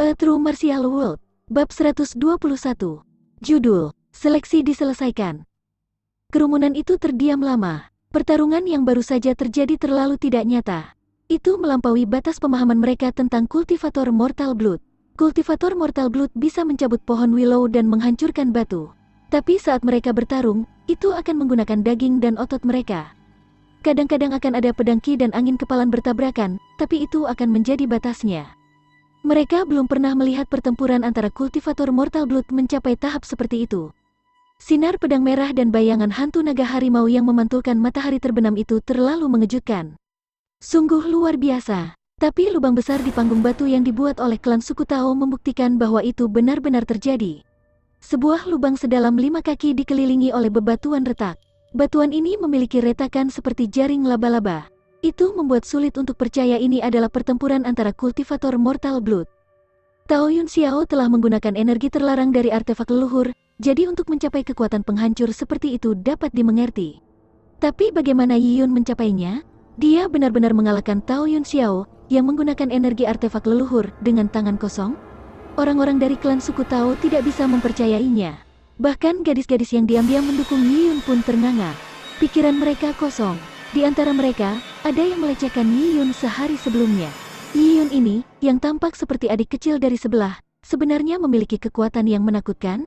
A True Martial World, Bab 121. Judul, Seleksi diselesaikan. Kerumunan itu terdiam lama. Pertarungan yang baru saja terjadi terlalu tidak nyata. Itu melampaui batas pemahaman mereka tentang kultivator Mortal Blood. Kultivator Mortal Blood bisa mencabut pohon willow dan menghancurkan batu. Tapi saat mereka bertarung, itu akan menggunakan daging dan otot mereka. Kadang-kadang akan ada pedang ki dan angin kepalan bertabrakan, tapi itu akan menjadi batasnya. Mereka belum pernah melihat pertempuran antara kultivator Mortal Blood mencapai tahap seperti itu. Sinar pedang merah dan bayangan hantu naga harimau yang memantulkan matahari terbenam itu terlalu mengejutkan. Sungguh luar biasa. Tapi lubang besar di panggung batu yang dibuat oleh klan suku Tao membuktikan bahwa itu benar-benar terjadi. Sebuah lubang sedalam 5 kaki dikelilingi oleh bebatuan retak. Batuan ini memiliki retakan seperti jaring laba-laba. Itu membuat sulit untuk percaya ini adalah pertempuran antara kultivator Mortal Blood. Tao Yun Xiao telah menggunakan energi terlarang dari artefak leluhur, jadi untuk mencapai kekuatan penghancur seperti itu dapat dimengerti. Tapi bagaimana Yi Yun mencapainya? Dia benar-benar mengalahkan Tao Yun Xiao yang menggunakan energi artefak leluhur dengan tangan kosong. Orang-orang dari klan suku Tao tidak bisa mempercayainya. Bahkan gadis-gadis yang diam-diam mendukung Yi Yun pun ternganga. Pikiran mereka kosong. Di antara mereka, ada yang melecehkan Yi Yun sehari sebelumnya. Yi Yun ini, yang tampak seperti adik kecil dari sebelah, sebenarnya memiliki kekuatan yang menakutkan.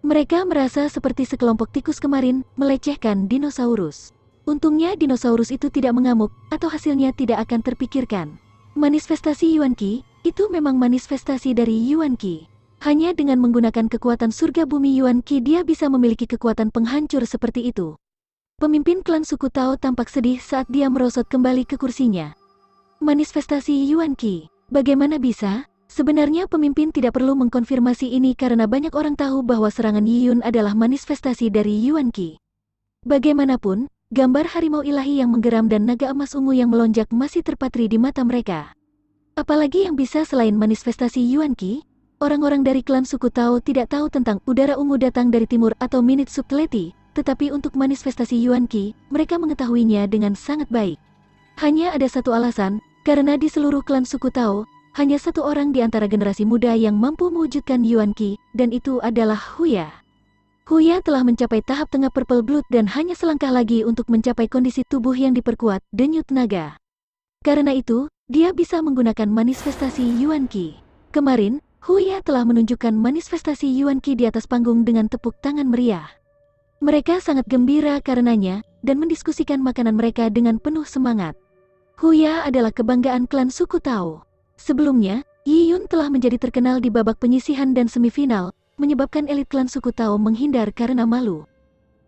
Mereka merasa seperti sekelompok tikus kemarin, melecehkan dinosaurus. Untungnya dinosaurus itu tidak mengamuk, atau hasilnya tidak akan terpikirkan. Manifestasi Yuan Qi, itu memang manifestasi dari Yuan Qi. Hanya dengan menggunakan kekuatan surga bumi Yuan Qi dia bisa memiliki kekuatan penghancur seperti itu. Pemimpin klan suku Tao tampak sedih saat dia merosot kembali ke kursinya. Manifestasi Yuan Qi, bagaimana bisa? Sebenarnya pemimpin tidak perlu mengkonfirmasi ini karena banyak orang tahu bahwa serangan Yi Yun adalah manifestasi dari Yuan Qi. Bagaimanapun, gambar harimau ilahi yang menggeram dan naga emas ungu yang melonjak masih terpatri di mata mereka. Apalagi yang bisa selain manifestasi Yuan Qi? Orang-orang dari klan suku Tao tidak tahu tentang udara ungu datang dari timur atau minute subtlety. Tetapi untuk manifestasi Yuan Qi, mereka mengetahuinya dengan sangat baik. Hanya ada satu alasan, karena di seluruh klan suku Tao, hanya satu orang di antara generasi muda yang mampu mewujudkan Yuan Qi, dan itu adalah Huya. Huya telah mencapai tahap tengah Purple Blood dan hanya selangkah lagi untuk mencapai kondisi tubuh yang diperkuat, denyut naga. Karena itu, dia bisa menggunakan manifestasi Yuan Qi. Kemarin, Huya telah menunjukkan manifestasi Yuan Qi di atas panggung dengan tepuk tangan meriah. Mereka sangat gembira karenanya, dan mendiskusikan makanan mereka dengan penuh semangat. Huya adalah kebanggaan klan suku Tao. Sebelumnya, Yi Yun telah menjadi terkenal di babak penyisihan dan semifinal, menyebabkan elit klan suku Tao menghindar karena malu.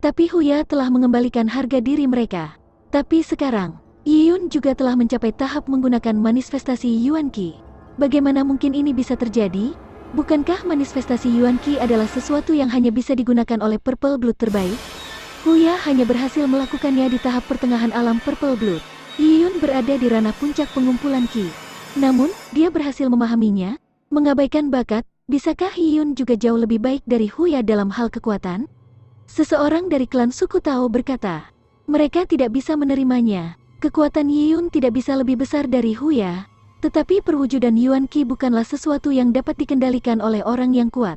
Tapi Huya telah mengembalikan harga diri mereka. Tapi sekarang, Yi Yun juga telah mencapai tahap menggunakan manifestasi Yuan Qi. Bagaimana mungkin ini bisa terjadi? Bukankah manifestasi Yuan Qi adalah sesuatu yang hanya bisa digunakan oleh Purple Blood terbaik? Huya hanya berhasil melakukannya di tahap pertengahan alam Purple Blood. Yi Yun berada di ranah puncak pengumpulan Qi. Namun, dia berhasil memahaminya. Mengabaikan bakat, bisakah Yi Yun juga jauh lebih baik dari Huya dalam hal kekuatan? Seseorang dari klan suku Tao berkata, mereka tidak bisa menerimanya. Kekuatan Yi Yun tidak bisa lebih besar dari Huya. Tetapi perwujudan Yuan Qi bukanlah sesuatu yang dapat dikendalikan oleh orang yang kuat.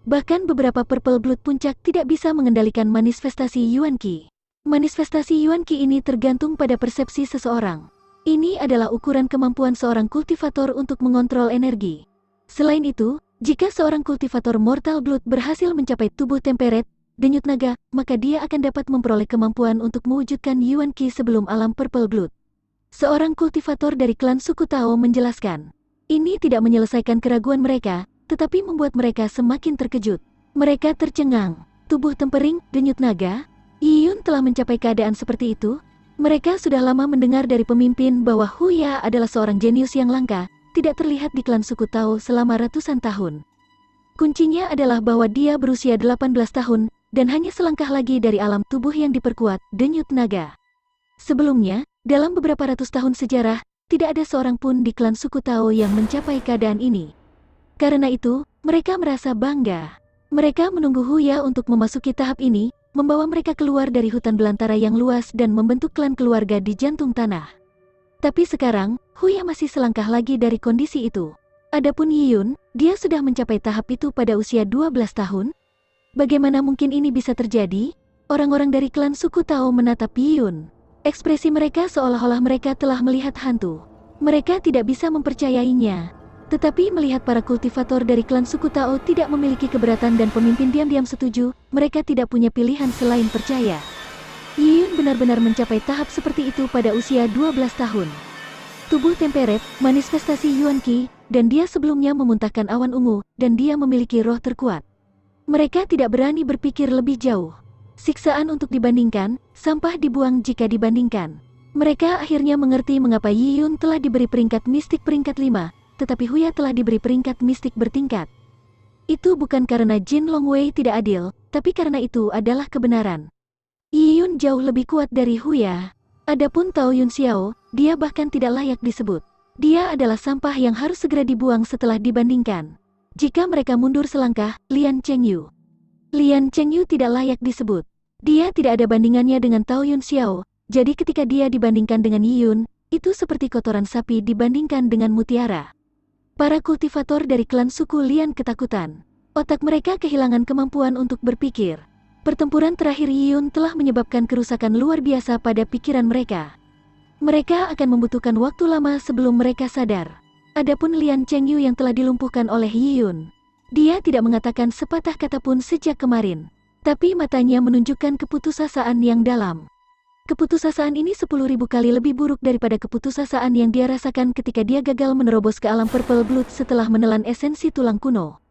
Bahkan beberapa Purple Blood puncak tidak bisa mengendalikan manifestasi Yuan Qi. Manifestasi Yuan Qi ini tergantung pada persepsi seseorang. Ini adalah ukuran kemampuan seorang kultivator untuk mengontrol energi. Selain itu, jika seorang kultivator Mortal Blood berhasil mencapai tubuh temperate, denyut naga, maka dia akan dapat memperoleh kemampuan untuk mewujudkan Yuan Qi sebelum alam Purple Blood. Seorang kultivator dari klan suku Tao menjelaskan. Ini tidak menyelesaikan keraguan mereka, tetapi membuat mereka semakin terkejut. Mereka tercengang. Tubuh tempering, denyut naga. Yi Yun telah mencapai keadaan seperti itu. Mereka sudah lama mendengar dari pemimpin bahwa Huya adalah seorang jenius yang langka, tidak terlihat di klan suku Tao selama ratusan tahun. Kuncinya adalah bahwa dia berusia 18 tahun, dan hanya selangkah lagi dari alam tubuh yang diperkuat, denyut naga. Sebelumnya, dalam beberapa ratus tahun sejarah, tidak ada seorang pun di klan suku Tao yang mencapai keadaan ini. Karena itu, mereka merasa bangga. Mereka menunggu Huya untuk memasuki tahap ini, membawa mereka keluar dari hutan belantara yang luas dan membentuk klan keluarga di jantung tanah. Tapi sekarang, Huya masih selangkah lagi dari kondisi itu. Adapun Yiyun, dia sudah mencapai tahap itu pada usia 12 tahun. Bagaimana mungkin ini bisa terjadi? Orang-orang dari klan suku Tao menatap Yiyun. Ekspresi mereka seolah-olah mereka telah melihat hantu. Mereka tidak bisa mempercayainya. Tetapi melihat para kultivator dari klan suku Tao tidak memiliki keberatan dan pemimpin diam-diam setuju, mereka tidak punya pilihan selain percaya. Yiyun benar-benar mencapai tahap seperti itu pada usia 12 tahun. Tubuh temperate, manifestasi Yuan Qi, dan dia sebelumnya memuntahkan awan ungu, dan dia memiliki roh terkuat. Mereka tidak berani berpikir lebih jauh. Siksaan untuk dibandingkan, sampah dibuang jika dibandingkan. Mereka akhirnya mengerti mengapa Yiyun telah diberi peringkat mistik peringkat 5, tetapi Huya telah diberi peringkat mistik bertingkat. Itu bukan karena Jin Longwei tidak adil, tapi karena itu adalah kebenaran. Yiyun jauh lebih kuat dari Huya. Adapun Tao Yun Xiao, dia bahkan tidak layak disebut. Dia adalah sampah yang harus segera dibuang setelah dibandingkan. Jika mereka mundur selangkah, Lian Chengyu. Lian Chengyu tidak layak disebut. Dia tidak ada bandingannya dengan Tao Yun Xiao, jadi ketika dia dibandingkan dengan Yiyun, itu seperti kotoran sapi dibandingkan dengan mutiara. Para kultivator dari klan suku Lian ketakutan. Otak mereka kehilangan kemampuan untuk berpikir. Pertempuran terakhir Yiyun telah menyebabkan kerusakan luar biasa pada pikiran mereka. Mereka akan membutuhkan waktu lama sebelum mereka sadar. Adapun Lian Chengyu yang telah dilumpuhkan oleh Yiyun, dia tidak mengatakan sepatah kata pun sejak kemarin. Tapi matanya menunjukkan keputusasaan yang dalam. Keputusasaan ini 10.000 kali lebih buruk daripada keputusasaan yang dia rasakan ketika dia gagal menerobos ke alam Purple Blood setelah menelan esensi tulang kuno.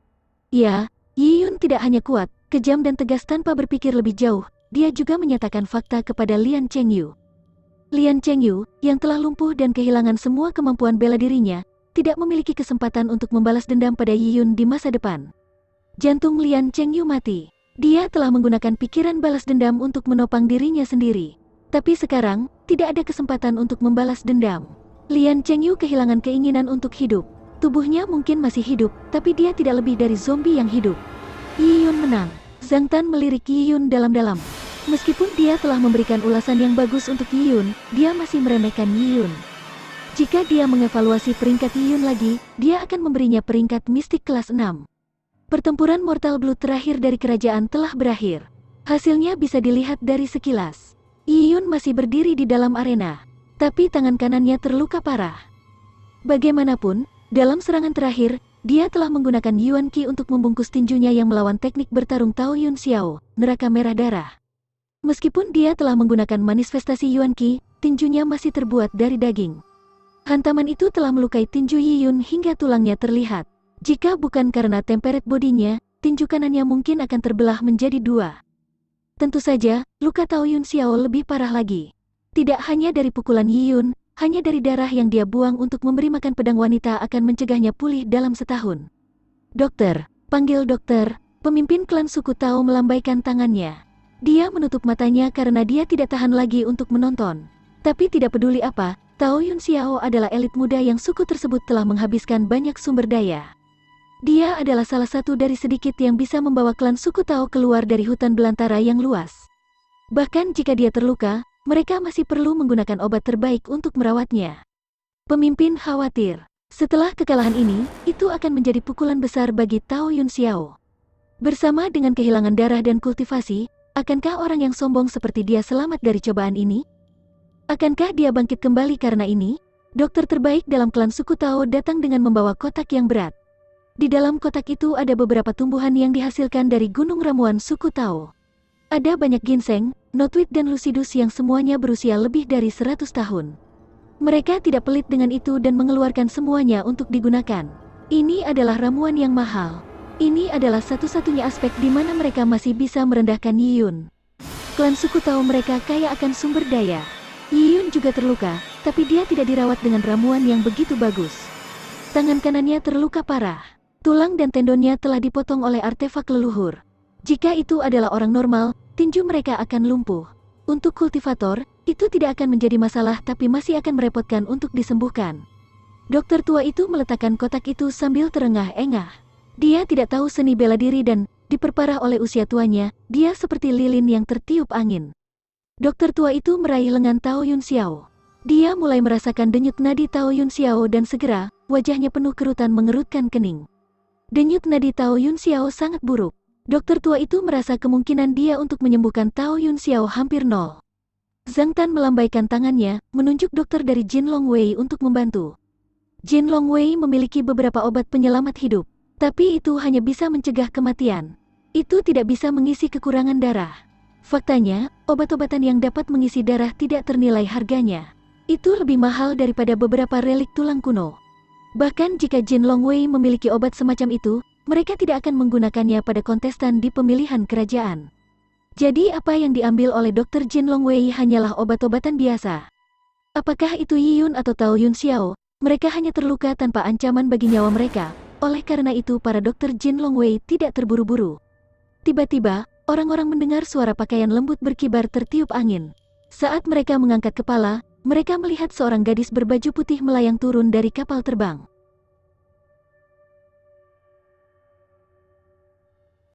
Ya, Yiyun tidak hanya kuat, kejam dan tegas tanpa berpikir lebih jauh, dia juga menyatakan fakta kepada Lian Chengyu. Lian Chengyu, yang telah lumpuh dan kehilangan semua kemampuan bela dirinya, tidak memiliki kesempatan untuk membalas dendam pada Yiyun di masa depan. Jantung Lian Chengyu mati. Dia telah menggunakan pikiran balas dendam untuk menopang dirinya sendiri. Tapi sekarang, tidak ada kesempatan untuk membalas dendam. Lian Chengyu kehilangan keinginan untuk hidup. Tubuhnya mungkin masih hidup, tapi dia tidak lebih dari zombie yang hidup. Yiyun menang. Zhang Tan melirik Yiyun dalam-dalam. Meskipun dia telah memberikan ulasan yang bagus untuk Yiyun, dia masih meremehkan Yiyun. Jika dia mengevaluasi peringkat Yiyun lagi, dia akan memberinya peringkat mistik kelas 6. Pertempuran Mortal Blood terakhir dari kerajaan telah berakhir. Hasilnya bisa dilihat dari sekilas. Yiyun masih berdiri di dalam arena, tapi tangan kanannya terluka parah. Bagaimanapun, dalam serangan terakhir, dia telah menggunakan Yuan Qi untuk membungkus tinjunya yang melawan teknik bertarung Tao Yun Xiao, neraka merah darah. Meskipun dia telah menggunakan manifestasi Yuan Qi, tinjunya masih terbuat dari daging. Hantaman itu telah melukai tinju Yiyun hingga tulangnya terlihat. Jika bukan karena temperate bodinya, tinju kanannya mungkin akan terbelah menjadi 2. Tentu saja, luka Tao Yun Xiao lebih parah lagi. Tidak hanya dari pukulan Yiyun, hanya dari darah yang dia buang untuk memberi makan pedang wanita akan mencegahnya pulih dalam setahun. Dokter, panggil dokter. Pemimpin klan suku Tao melambaikan tangannya. Dia menutup matanya karena dia tidak tahan lagi untuk menonton. Tapi tidak peduli apa, Tao Yun Xiao adalah elit muda yang suku tersebut telah menghabiskan banyak sumber daya. Dia adalah salah satu dari sedikit yang bisa membawa klan suku Tao keluar dari hutan belantara yang luas. Bahkan jika dia terluka, mereka masih perlu menggunakan obat terbaik untuk merawatnya. Pemimpin khawatir. Setelah kekalahan ini, itu akan menjadi pukulan besar bagi Tao Yun Xiao. Bersama dengan kehilangan darah dan kultivasi, akankah orang yang sombong seperti dia selamat dari cobaan ini? Akankah dia bangkit kembali karena ini? Dokter terbaik dalam klan suku Tao datang dengan membawa kotak yang berat. Di dalam kotak itu ada beberapa tumbuhan yang dihasilkan dari gunung ramuan suku Tao. Ada banyak ginseng, notweed dan lucidus yang semuanya berusia lebih dari 100 tahun. Mereka tidak pelit dengan itu dan mengeluarkan semuanya untuk digunakan. Ini adalah ramuan yang mahal. Ini adalah satu-satunya aspek di mana mereka masih bisa merendahkan Yiyun. Klan suku Tao mereka kaya akan sumber daya. Yiyun juga terluka, tapi dia tidak dirawat dengan ramuan yang begitu bagus. Tangan kanannya terluka parah. Tulang dan tendonnya telah dipotong oleh artefak leluhur. Jika itu adalah orang normal, tinju mereka akan lumpuh. Untuk kultivator, itu tidak akan menjadi masalah tapi masih akan merepotkan untuk disembuhkan. Dokter tua itu meletakkan kotak itu sambil terengah-engah. Dia tidak tahu seni bela diri dan, diperparah oleh usia tuanya, dia seperti lilin yang tertiup angin. Dokter tua itu meraih lengan Tao Yun Xiao. Dia mulai merasakan denyut nadi Tao Yun Xiao dan segera, wajahnya penuh kerutan mengerutkan kening. Denyut nadi Tao Yun Xiao sangat buruk. Dokter tua itu merasa kemungkinan dia untuk menyembuhkan Tao Yun Xiao hampir nol. Zhang Tan melambaikan tangannya, menunjuk dokter dari Jin Long Wei untuk membantu. Jin Long Wei memiliki beberapa obat penyelamat hidup, tapi itu hanya bisa mencegah kematian. Itu tidak bisa mengisi kekurangan darah. Faktanya, obat-obatan yang dapat mengisi darah tidak ternilai harganya. Itu lebih mahal daripada beberapa relik tulang kuno. Bahkan jika Jin Long Wei memiliki obat semacam itu, mereka tidak akan menggunakannya pada kontestan di pemilihan kerajaan. Jadi apa yang diambil oleh Dr. Jin Long Wei hanyalah obat-obatan biasa. Apakah itu Yi Yun atau Tao Yun Xiao? Mereka hanya terluka tanpa ancaman bagi nyawa mereka. Oleh karena itu para dokter Jin Long Wei tidak terburu-buru. Tiba-tiba, orang-orang mendengar suara pakaian lembut berkibar tertiup angin. Saat mereka mengangkat kepala, mereka melihat seorang gadis berbaju putih melayang turun dari kapal terbang.